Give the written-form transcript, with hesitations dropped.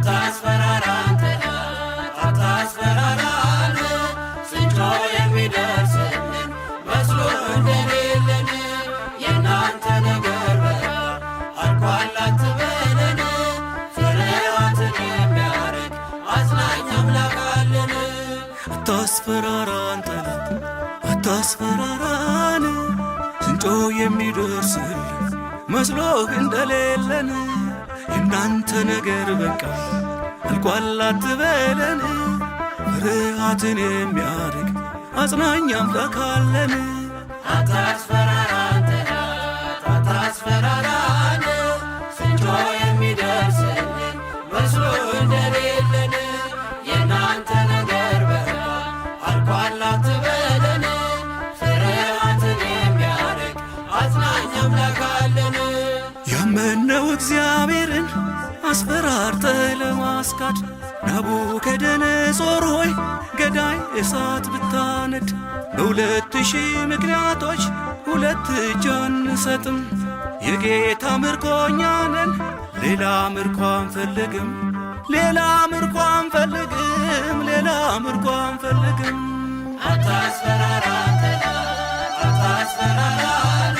አታስፈራራን ጠላት አታስፈራራን ስንጮህ የሚደርስልን መስሎ እንደሌለን የእናንተ ነገር በቃ አልቋል አትበለን ፍርሃትን የሚያርቅ አጽናኝ አምላክ አለን። አታስፈራራን ጠላት አታስፈራራን ስንጮህ የሚደርስልን መስሎህ እንደሌለን የእናንተ ነገር በቃ አልቋል አትበለን ፍርሃትን የሚያርቅ አጽናኝ አምላክ አለን። አታስፈራራን ጠላት አታስፈራራን ስንጮህ የሚደርስልን መስሎህ እንደሌለን የእናንተ ነገር በቃ አልቋል አትበለን ፍርሃትን የሚያርቅ አጽናኝ አምላክ አለን። ያመነው እግዚአብሔርን አስፈራርተህ ለማስካድ ናቡከደነጾር ሆይ ገዳይ እሳት ብታነድ በ2000 ምክንያቶች ሁለት እጅ አንሰጥም። የጌታ ምርኮኛ ነን ሌላ ምርኮ አንፈልግም ሌላ ምርኮ አንፈልግም ሌላ ምርኮ አንፈልግም። አታስፈራራን ጠላት አታስፈራራን